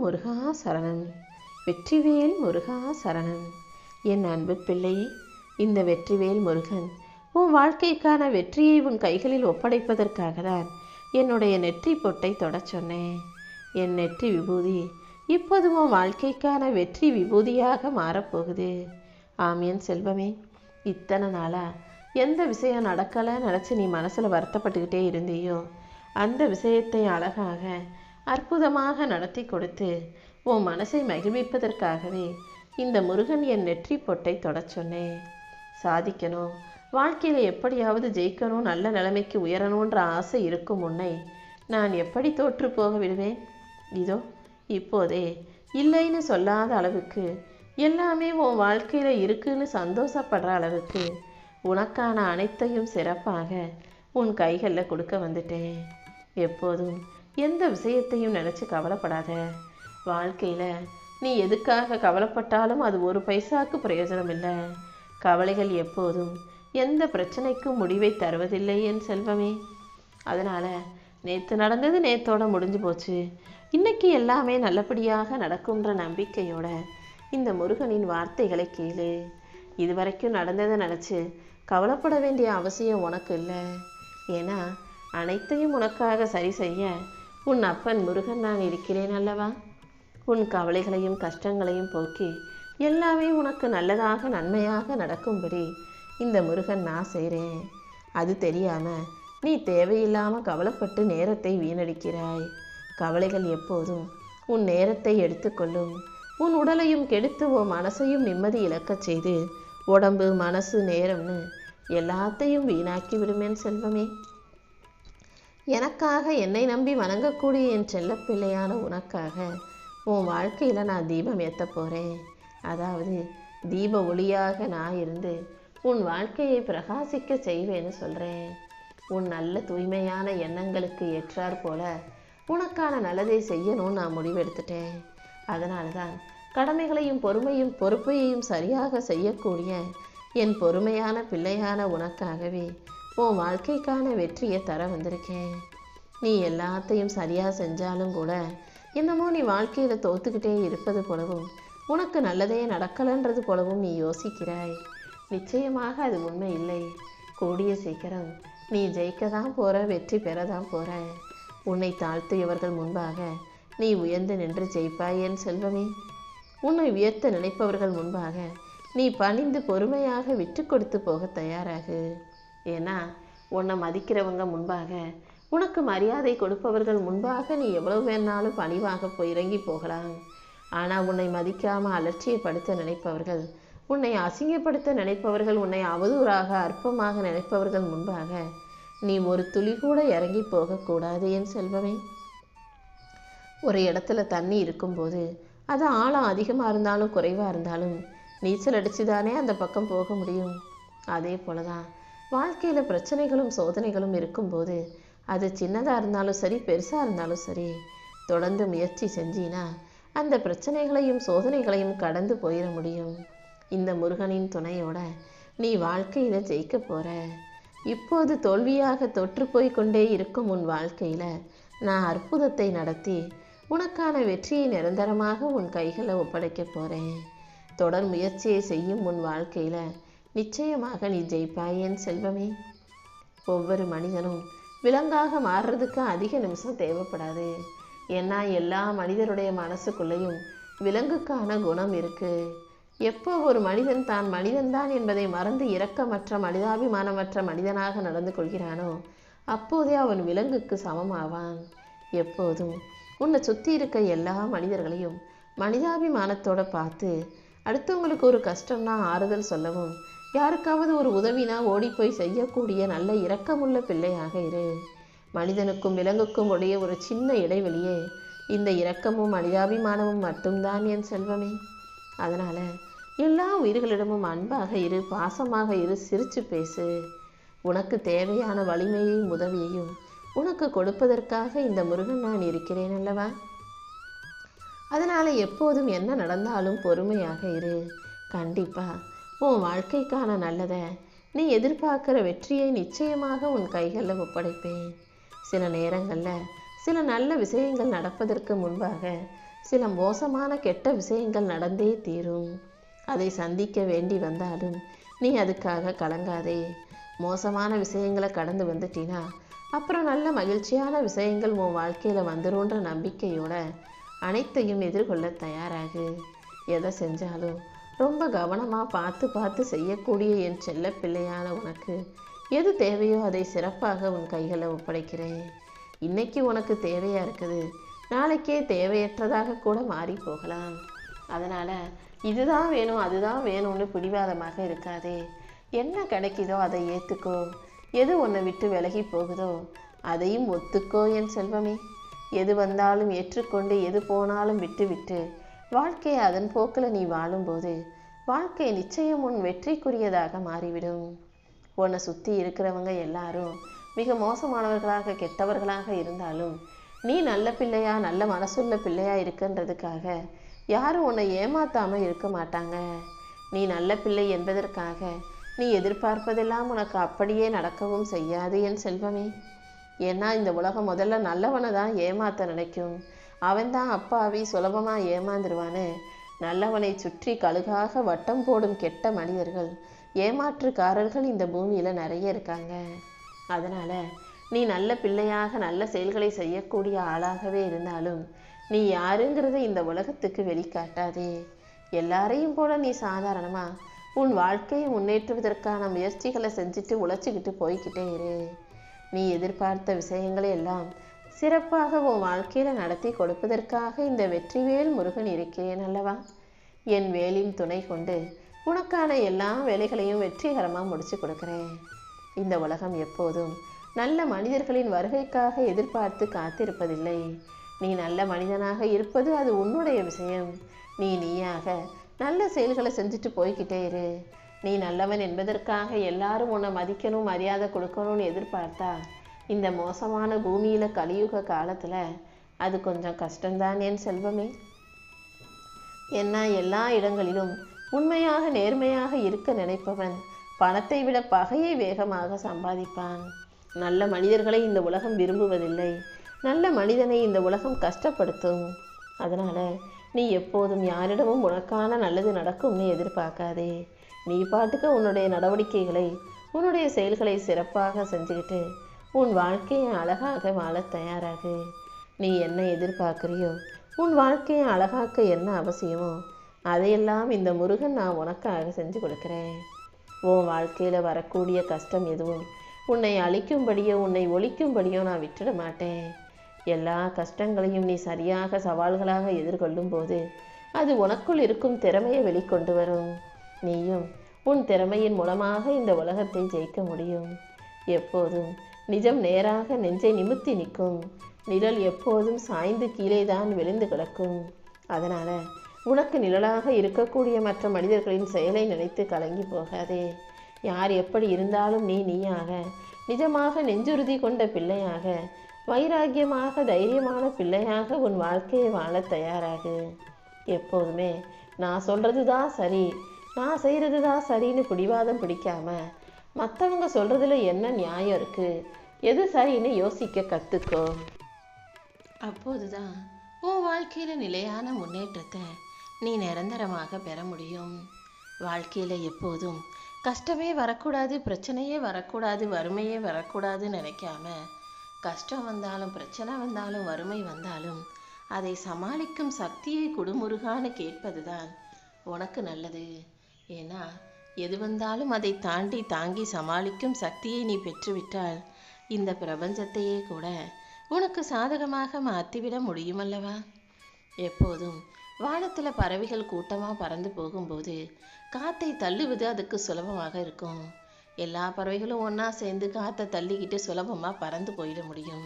முருகா சரணம். வெற்றிவேல் முருகா சரணம். என் அன்பு பிள்ளை, இந்த வெற்றிவேல் முருகன் உன் வாழ்க்கைக்கான வெற்றியை உன் கைகளில் ஒப்படைப்பதற்காக தான் என்னுடைய நெற்றி பொட்டை தொடச் சொன்னேன். என் நெற்றி விபூதி இப்போது உன் வாழ்க்கைக்கான வெற்றி விபூதியாக மாறப்போகுது. ஆம் என் செல்வமே, இத்தனை நாளா எந்த விஷயம் நடக்கலை நினச்சி நீ மனசில் வருத்தப்பட்டுக்கிட்டே இருந்தியோ அந்த விஷயத்தை அழகாக அற்புதமாக நடத்தி கொடுத்து உன் மனசை மகிழ்விப்பதற்காகவே இந்த முருகன் என் நெற்றி பொட்டை தொடச் சொன்னேன். சாதிக்கணும், வாழ்க்கையில் எப்படியாவது ஜெயிக்கணும், நல்ல நிலைமைக்கு உயரணுன்ற ஆசை இருக்கும் உன்னை நான் எப்படி தோற்று போக விடுவேன்? இதோ இப்போதே இல்லைன்னு சொல்லாத அளவுக்கு எல்லாமே உன் வாழ்க்கையில் இருக்குன்னு சந்தோஷப்படுற அளவுக்கு உனக்கான அனைத்தையும் சிறப்பாக உன் கைகளில் கொடுக்க வந்துட்டேன். எப்போதும் எந்த விஷயத்தையும் நினச்சி கவலைப்படாத. வாழ்க்கையில் நீ எதுக்காக கவலைப்பட்டாலும் அது ஒரு பைசாக்கு பிரயோஜனம் இல்லை. கவலைகள் எப்போதும் எந்த பிரச்சனைக்கும் முடிவை தருவதில்லை என் செல்வமே. அதனால் நேற்று நடந்தது நேத்தோட முடிஞ்சு போச்சு, இன்னைக்கு எல்லாமே நல்லபடியாக நடக்கும்ன்ற நம்பிக்கையோட இந்த முருகனின் வார்த்தைகளை கேளு. இதுவரைக்கும் நடந்ததை நினச்சி கவலைப்பட வேண்டிய அவசியம் உனக்கு இல்லை. ஏன்னா அனைத்தையும் உனக்காக சரி செய்ய உன் அப்பன் முருகன் நான் இருக்கிறேன் அல்லவா? உன் கவலைகளையும் கஷ்டங்களையும் போக்கி எல்லாமே உனக்கு நல்லதாக நன்மையாக நடக்கும்படி இந்த முருகன் நான் செய்கிறேன். அது தெரியாமல் நீ தேவையில்லாமல் கவலைப்பட்டு நேரத்தை வீணடிக்கிறாய். கவலைகள் எப்போதும் உன் நேரத்தை எடுத்துக்கொள்ளும். உன் உடலையும் கெடுத்து உன் மனசையும் நிம்மதி இழக்கச் செய்து உடம்பு மனசு நேரம்னு எல்லாத்தையும் வீணாக்கி விடுமேன் செல்வமே. எனக்காக என்னை நம்பி வணங்கக்கூடிய என் செல்லப்பிள்ளையான உனக்காக உன் வாழ்க்கையில் நான் தீபம் ஏற்ற போகிறேன். அதாவது தீப ஒளியாக நான் இருந்து உன் வாழ்க்கையை பிரகாசிக்க செய்வேன்னு சொல்கிறேன். உன் நல்ல தூய்மையான எண்ணங்களுக்கு ஏற்றாற் போல உனக்கான நல்லதை செய்யணும்னு நான் முடிவெடுத்துட்டேன். அதனால தான் கடமைகளையும் பொறுப்பையும் சரியாக செய்யக்கூடிய என் பொறுமையான பிள்ளையான உனக்காகவே உன் வாழ்க்கைக்கான வெற்றியை தர வந்திருக்கேன். நீ எல்லாத்தையும் சரியாக செஞ்சாலும் கூட என்னமோ நீ வாழ்க்கையில் தோத்துக்கிட்டே இருப்பது போலவும் உனக்கு நல்லதே நடக்கலைன்றது போலவும் நீ யோசிக்கிறாய். நிச்சயமாக அது உண்மை இல்லை. கூடிய சீக்கிரம் நீ ஜெயிக்க தான் போகிற, வெற்றி பெற தான் போகிற. உன்னை தாழ்த்தியவர்கள் முன்பாக நீ உயர்ந்து நின்று ஜெயிப்பாய் என் செல்வமே. உன்னை உயர்த்த நினைப்பவர்கள் முன்பாக நீ பணிந்து பொறுமையாக விட்டு கொடுத்து போக தயாராகு. ஏன்னா உன்னை மதிக்கிறவங்க முன்பாக, உனக்கு மரியாதை கொடுப்பவர்கள் முன்பாக நீ எவ்வளவு வேணாலும் பணிவாக இறங்கி போகலாம். ஆனால் உன்னை மதிக்காமல் அலட்சியப்படுத்த நினைப்பவர்கள், உன்னை அசிங்கப்படுத்த நினைப்பவர்கள், உன்னை அவதூறாக அற்பமாக நினைப்பவர்கள் முன்பாக நீ ஒரு துளி கூட இறங்கி போகக்கூடாது என் செல்வமே. ஒரு இடத்துல தண்ணி இருக்கும்போது அது ஆழம் அதிகமாக இருந்தாலும் குறைவாக இருந்தாலும் நீச்சல் அடித்து தானே அந்த பக்கம் போக முடியும். அதே போல தான் வாழ்க்கையில் பிரச்சனைகளும் சோதனைகளும் இருக்கும்போது அது சின்னதாக இருந்தாலும் சரி, பெருசாக இருந்தாலும் சரி, தொடர்ந்து முயற்சி செஞ்சினா அந்த பிரச்சனைகளையும் சோதனைகளையும் கடந்து போயிட முடியும். இந்த முருகனின் துணையோட நீ வாழ்க்கையில் ஜெயிக்க போகிற. இப்போது தோல்வியாக தொற்று போய் கொண்டே இருக்கும் உன் வாழ்க்கையில் நான் அற்புதத்தை நடத்தி உனக்கான வெற்றியை நிரந்தரமாக உன் கைகளை ஒப்படைக்க போகிறேன். தொடர் முயற்சியை செய்யும் உன் வாழ்க்கையில் நிச்சயமாக நீ ஜெயிப்பாய் என் செல்வமே. ஒவ்வொரு மனிதனும் விலங்காக மாறுறதுக்கு அதிக நிமிஷம் தேவைப்படாது. ஏன்னா எல்லா மனிதருடைய மனசுக்குள்ளேயும் விலங்குக்கான குணம் இருக்குது. எப்போ ஒரு மனிதன் தான் மனிதன்தான் என்பதை மறந்து இரக்கமற்ற மனிதாபிமானமற்ற மனிதனாக நடந்து கொள்கிறானோ அப்போதே அவன் விலங்குக்கு சமமாவான். எப்போதும் உன்னை சுற்றி இருக்க எல்லா மனிதர்களையும் மனிதாபிமானத்தோடு பார்த்து அடுத்தவங்களுக்கு ஒரு கஷ்டம்னா ஆறுதல் சொல்லவும், யாருக்காவது ஒரு உதவினா ஓடிப்போய் செய்யக்கூடிய நல்ல இரக்கமுள்ள பிள்ளையாக இரு. மனிதனுக்கும் விலங்குக்கும் உடைய ஒரு சின்ன இடைவெளியே இந்த இரக்கமும் மனிதாபிமானமும் மட்டும்தான் என் செல்வமே. அதனால் எல்லா உயிர்களிடமும் அன்பாக இரு, பாசமாக இரு, சிரித்து பேசு. உனக்கு தேவையான வலிமையையும் உதவியையும் உனக்கு கொடுப்பதற்காக இந்த முருகன் நான் இருக்கிறேன் அல்லவா? அதனால் எப்போதும் என்ன நடந்தாலும் பொறுமையாக இரு. கண்டிப்பாக உன் வாழ்க்கைக்கான நல்லதை, நீ எதிர்பார்க்குற வெற்றியை நிச்சயமாக உன் கைகளில் ஒப்படைப்பேன். சில நேரங்களில் சில நல்ல விஷயங்கள் நடப்பதற்கு முன்பாக சில மோசமான கெட்ட விஷயங்கள் நடந்தே தீரும். அதை சந்திக்க வேண்டி வந்தாலும் நீ அதுக்காக கலங்காதே. மோசமான விஷயங்களை கடந்து வந்துட்டினா அப்புறம் நல்ல மகிழ்ச்சியான விஷயங்கள் உன் வாழ்க்கையில் வந்துருன்ற நம்பிக்கையோட அனைத்தையும் எதிர்கொள்ள தயாராகு. எதை செஞ்சாலும் ரொம்ப கவனமாக பார்த்து பார்த்து செய்யக்கூடிய என் செல்ல பிள்ளையான உனக்கு எது தேவையோ அதை சிறப்பாக உன் கைகளை ஒப்படைக்கிறேன். இன்னைக்கு உனக்கு தேவையாக இருக்குது, நாளைக்கே தேவையற்றதாக கூட மாறி போகலாம். அதனால் இதுதான் வேணும் அதுதான் வேணும்னு பிடிவாதமாக இருக்காதே. என்ன கிடைக்குதோ அதை ஏற்றுக்கோ. எது உன்னை விட்டு விலகி போகுதோ அதையும் ஒத்துக்கோ என் செல்வமே. எது வந்தாலும் ஏற்றுக்கொண்டு எது போனாலும் விட்டு வாழ்க்கையை அதன் போக்கில் நீ வாழும்போது வாழ்க்கை நிச்சயம் உன் வெற்றிக்குரியதாக மாறிவிடும். உன்னை சுற்றி இருக்கிறவங்க எல்லாரும் மிக மோசமானவர்களாக கெட்டவர்களாக இருந்தாலும் நீ நல்ல பிள்ளையா நல்ல மனசுள்ள பிள்ளையா இருக்குன்றதுக்காக யாரும் உன்னை ஏமாத்தாமல் இருக்க மாட்டாங்க. நீ நல்ல பிள்ளை என்பதற்காக நீ எதிர்பார்ப்பதெல்லாம் உனக்கு அப்படியே நடக்கவும் செய்யாது என் செல்வமே. ஏன்னா இந்த உலகம் முதல்ல நல்லவனை தான் ஏமாத்த நினைக்கும். அவன்தான் அப்பாவி சுலபமாக ஏமாந்துருவான்னு நல்லவனை சுற்றி கழுகாக வட்டம் போடும் கெட்ட மனிதர்கள் ஏமாற்றுக்காரர்கள் இந்த பூமியில் நிறைய இருக்காங்க. அதனால் நீ நல்ல பிள்ளையாக நல்ல செயல்களை செய்யக்கூடிய ஆளாகவே இருந்தாலும் நீ யாருங்கிறத இந்த உலகத்துக்கு வெளிக்காட்டாதே. எல்லாரையும் போல நீ சாதாரணமாக உன் வாழ்க்கையை முன்னேற்றுவதற்கான முயற்சிகளை செஞ்சுட்டு உழைச்சிக்கிட்டு போய்கிட்டே இரு. நீ எதிர்பார்த்த விஷயங்களை எல்லாம் சிறப்பாக உன் வாழ்க்கையில் நடத்தி கொடுப்பதற்காக இந்த வெற்றிவேல் முருகன் இருக்கிறேன் அல்லவா. என் வேலின் துணை கொண்டு உனக்கான எல்லா வேலைகளையும் வெற்றிகரமாக முடிச்சு கொடுக்குறேன். இந்த உலகம் எப்போதும் நல்ல மனிதர்களின் வருகைக்காக எதிர்பார்த்து காத்திருப்பதில்லை. நீ நல்ல மனிதனாக இருப்பது அது உன்னுடைய விஷயம். நீயாக நல்ல செயல்களை செஞ்சுட்டு போய்கிட்டே இரு. நீ நல்லவன் என்பதற்காக எல்லாரும் உன்னை மதிக்கணும் மரியாதை கொடுக்கணும்னு எதிர்பார்த்தா இந்த மோசமான பூமியில் கலியுக காலத்தில் அது கொஞ்சம் கஷ்டம்தான் என் செல்வமே. ஏன்னா எல்லா இடங்களிலும் உண்மையாக நேர்மையாக இருக்க நினைப்பவன் பணத்தை விட பகையை வேகமாக சம்பாதிப்பான். நல்ல மனிதர்களை இந்த உலகம் விரும்புவதில்லை. நல்ல மனிதனை இந்த உலகம் கஷ்டப்படுத்தும். அதனால் நீ எப்போதும் யாரிடமும் உனக்கான நல்லது நடக்கும்னு எதிர்பார்க்காதே. நீ பாட்டுக்க உன்னுடைய நடவடிக்கைகளை உன்னுடைய செயல்களை சிறப்பாக செஞ்சுக்கிட்டு உன் வாழ்க்கையை அழகாக வாழ தயாராகு. நீ என்ன எதிர்பார்க்குறியோ உன் வாழ்க்கையை அழகாக்க என்ன அவசியமோ அதையெல்லாம் இந்த முருகன் நான் உனக்காக செஞ்சு கொடுக்குறேன். உன் வாழ்க்கையில் வரக்கூடிய கஷ்டம் எதுவும் உன்னை அழிக்கும்படியோ உன்னை ஒழிக்கும்படியோ நான் விட்டுட மாட்டேன். எல்லா கஷ்டங்களையும் நீ சரியாக சவால்களாக எதிர்கொள்ளும் போது அது உனக்குள் இருக்கும் திறமையை வெளிக்கொண்டு வரும். நீயும் உன் திறமையின் மூலமாக இந்த உலகத்தை ஜெயிக்க முடியும். எப்போதும் நிஜம் நேராக நெஞ்சை நிமித்தி நிற்கும். நிழல் எப்போதும் சாய்ந்து கீழே தான் விழுந்து கிடக்கும். அதனால் உனக்கு நிழலாக இருக்கக்கூடிய மற்ற மனிதர்களின் செயலை நினைத்து கலங்கி போகாதே. யார் எப்படி இருந்தாலும் நீயாக நிஜமாக நெஞ்சுறுதி கொண்ட பிள்ளையாக வைராக்கியமாக தைரியமான பிள்ளையாக உன் வாழ்க்கையை வாழ தயாராகு. எப்போதுமே நான் சொல்கிறது தான் சரி நான் செய்கிறது தான் சரின்னு பிடிவாதம் பிடிக்காம மற்றவங்க சொல்கிறதுல என்ன நியாயம் இருக்குது எது சரின்னு யோசிக்க கற்றுக்கோ. அப்போதுதான் உன் வாழ்க்கையில் நிலையான முன்னேற்றத்தை நீ நிரந்தரமாக பெற முடியும். வாழ்க்கையில் எப்போதும் கஷ்டமே வரக்கூடாது பிரச்சனையே வரக்கூடாது வறுமையே வரக்கூடாதுன்னு நினைக்காம கஷ்டம் வந்தாலும் பிரச்சனை வந்தாலும் வறுமை வந்தாலும் அதை சமாளிக்கும் சக்தியை குடுமுருகான்னு கேட்பது தான் உனக்கு நல்லது. ஏன்னா எது வந்தாலும் அதை தாங்கி சமாளிக்கும் சக்தியை நீ பெற்றுவிட்டால் இந்த பிரபஞ்சத்தையே கூட உனக்கு சாதகமாக மாற்றிவிட முடியுமல்லவா. எப்போதும் வானத்தில் பறவைகள் கூட்டமாக பறந்து போகும்போது காற்றை தள்ளுவது அதுக்கு சுலபமாக இருக்கும். எல்லா பறவைகளும் ஒன்றா சேர்ந்து காற்றை தள்ளிக்கிட்டு சுலபமாக பறந்து போயிட முடியும்.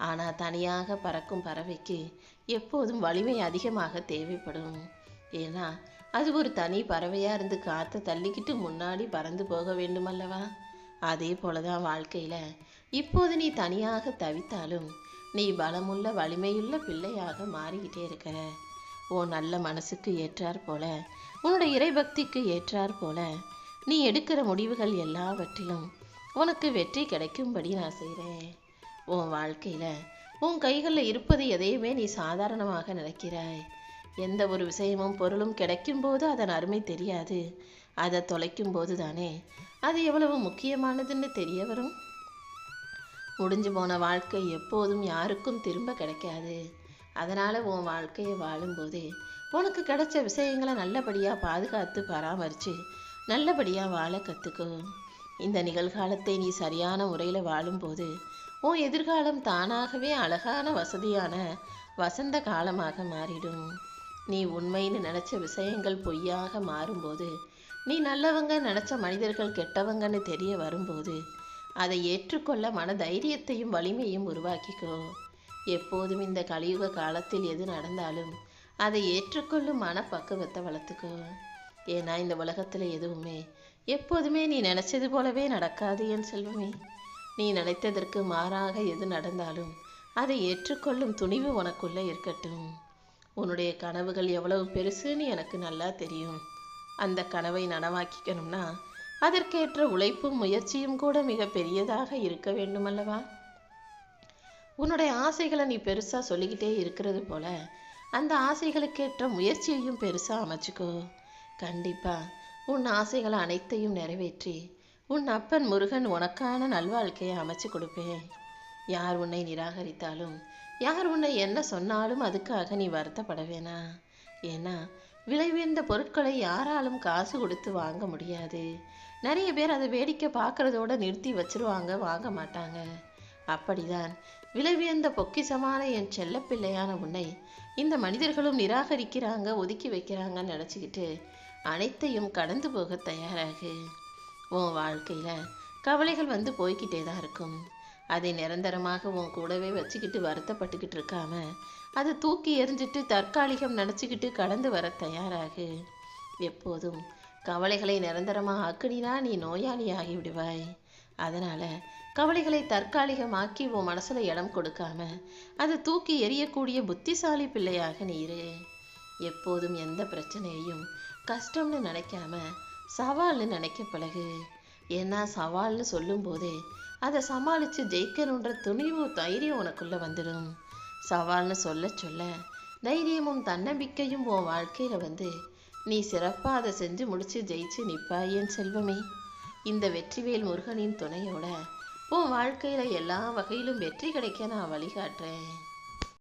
ஆனால் தனியாக பறக்கும் பறவைக்கு எப்போதும் வலிமை அதிகமாக தேவைப்படும். ஏன்னா அது ஒரு தனி பறவையாக இருந்து காற்றை தள்ளிக்கிட்டு முன்னாடி பறந்து போக வேண்டுமல்லவா. அதே போல தான் வாழ்க்கையில் இப்போது நீ தனியாக தவித்தாலும் நீ பலமுள்ள வலிமையுள்ள பிள்ளையாக மாறிக்கிட்டே இருக்கிற. உன் நல்ல மனசுக்கு ஏற்றாற் போல உன்னுடைய இறைபக்திக்கு ஏற்றாற் போல நீ எடுக்கிற முடிவுகள் எல்லாவற்றிலும் உனக்கு வெற்றி கிடைக்கும்படி நான் செய்கிறேன். உன் வாழ்க்கையில் உன் கைகளில் இருப்பது எதையுமே நீ சாதாரணமாக நினைக்கிறாய். எந்த ஒரு விஷயமும் பொருளும் கிடைக்கும் போது அதன் அருமை தெரியாது. அதை தொலைக்கும் போது தானே அது எவ்வளவு முக்கியமானதுன்னு தெரிய வரும். முடிஞ்சு போன வாழ்க்கை எப்போதும் யாருக்கும் திரும்ப கிடைக்காது. அதனால் உன் வாழ்க்கையை வாழும்போதே உனக்கு கிடைச்ச விஷயங்களை நல்லபடியாக பாதுகாத்து பராமரித்து நல்லபடியாக வாழ கற்றுக்கோ. இந்த நிகழ்காலத்தை நீ சரியான முறையில் வாழும்போது உன் எதிர்காலம் தானாகவே அழகான வசதியான வசந்த காலமாக மாறிடும். நீ உண்மைன்னு நினச்ச விஷயங்கள் பொய்யாக மாறும்போது, நீ நல்லவங்க நினச்ச மனிதர்கள் கெட்டவங்கன்னு தெரிய வரும்போது அதை ஏற்றுக்கொள்ள மன தைரியத்தையும் வலிமையும் உருவாக்கிக்கோ. எப்போதும் இந்த கலியுக காலத்தில் எது நடந்தாலும் அதை ஏற்றுக்கொள்ளும் மனப்பக்குவத்தை வளர்த்துக்கோ. ஏன்னா இந்த உலகத்தில் எதுவுமே எப்போதுமே நீ நினைச்சது போலவே நடக்காது என் செல்வமே. நீ நினைத்ததற்கு மாறாக எது நடந்தாலும் அதை ஏற்றுக்கொள்ளும் துணிவு உனக்குள்ளே இருக்கட்டும். உன்னுடைய கனவுகள் எவ்வளவு பெருசுன்னு எனக்கு நல்லா தெரியும். அந்த கனவை நனவாக்கிக்கணும்னா அதற்கேற்ற உழைப்பும் முயற்சியும் கூட மிக பெரியதாக இருக்க வேண்டுமல்லவா? உன்னுடைய ஆசைகளை நீ பெருசாக சொல்லிக்கிட்டே இருக்கிறது போல அந்த ஆசைகளுக்கேற்ற முயற்சியையும் பெருசாக அமைச்சுக்கோ. கண்டிப்பாக உன் ஆசைகளை அனைத்தையும் நிறைவேற்றி உன் அப்பன் முருகன் உனக்கான நல்வாழ்க்கையை அமைச்சு கொடுப்பேன். யார் உன்னை நிராகரித்தாலும் யார் உன்னை என்ன சொன்னாலும் அதுக்காக நீ வருத்தப்பட வேணாம். ஏன்னா விலை உயர்ந்த பொருட்களை யாராலும் காசு கொடுத்து வாங்க முடியாது. நிறைய பேர் அதை வேடிக்கை பார்க்குறதோட நிறுத்தி வச்சிருவாங்க, வாங்க மாட்டாங்க. அப்படிதான் விலை உயர்ந்த பொக்கிசமான என் செல்ல பிள்ளையான உன்னை இந்த மனிதர்களும் நிராகரிக்கிறாங்க, ஒதுக்கி வைக்கிறாங்கன்னு நினச்சிக்கிட்டு அனைத்தையும் கடந்து போக தயாராகு. உன் வாழ்க்கையில் கவலைகள் வந்து போய்கிட்டே தான் இருக்கும். அதை நிரந்தரமாக உன் கூடவே வச்சுக்கிட்டு வருத்தப்பட்டுக்கிட்டு இருக்காம அதை தூக்கி எறிஞ்சிட்டு தற்காலிகம் நினச்சிக்கிட்டு கடந்து வர தயாராகு. எப்போதும் கவலைகளை நிரந்தரமாக ஆக்குனினா நீ நோயாளியாகி விடுவாய். அதனால் கவலைகளை தற்காலிகமாக்கி உன் மனசில் இடம் கொடுக்காம அதை தூக்கி எறியக்கூடிய புத்திசாலி பிள்ளையாக நீ இரு. எப்போதும் எந்த பிரச்சனையையும் கஷ்டம்னு நினைக்காம சவால்னு நினைக்க பழகு. ஏன்னா சவால்னு சொல்லும் போதே அதை சமாளித்து ஜெயிக்கணுன்ற துணிவு தைரியம் உனக்குள்ளே வந்துடும். சவால்னு சொல்ல சொல்ல தைரியமும் தன்னம்பிக்கையும் உன் வாழ்க்கையில் வந்து நீ சிறப்பாக அதை செஞ்சு முடித்து ஜெயிச்சு நிற்பாய் என் செல்வமே. இந்த வெற்றிவேல் முருகனின் துணையோட உன் வாழ்க்கையில் எல்லா வகையிலும் வெற்றி கிடைக்க நான் வழிகாட்டுறேன்.